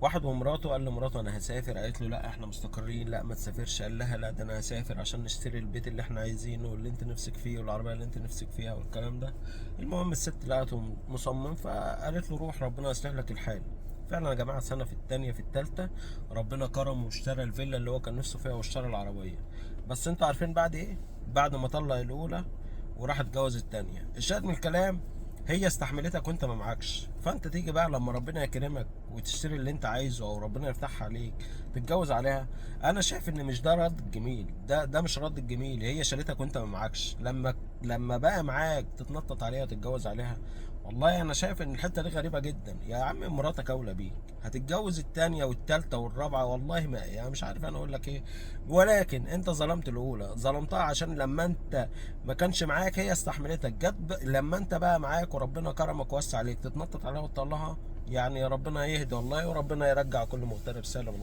واحد ومراته، قال لمراته انا هسافر، قالت له لا احنا مستقرين، لا ما تسافرش، قال لها لا ده انا هسافر عشان نشتري البيت اللي احنا عايزينه واللي انت نفسك فيه والعربيه اللي انت نفسك فيها والكلام ده. المهم الست لقته مصمم، فقالت له روح ربنا يصلح لك الحال. فعلا يا جماعه سنه في التانية في التالتة ربنا كرمه واشترى الفيلا اللي هو كان نفسه فيها واشترى العربيه. بس انتوا عارفين بعد ايه؟ بعد ما طلق الاولى وراح اتجوز التانية. الشاهد من الكلام، هي استحملتك وانت ما معكش، فانت تيجي بقى لما ربنا يكرمك وتشتري اللي انت عايزه او ربنا يفتحها عليك تتجوز عليها. انا شايف ان مش ده رد الجميل، ده مش رد الجميل. هي شالتك وانت ما معكش، لما بقى معاك تتنطط عليها وتتجوز عليها. والله انا شايف ان الحته دي غريبه جدا. يا عم مراتك اولى بيك، هتتجوز التانية والتالتة والرابعة، والله ما يعني مش عارف انا اقول لك ايه. ولكن انت ظلمت الاولى، ظلمتها عشان لما انت ما كانش معاك هي استحملتك، لما انت بقى معاك وربنا كرمك ووسع عليك تتنطط عليها وتطلعها. يعني ربنا يهدي والله، وربنا يرجع كل مغترب سالم.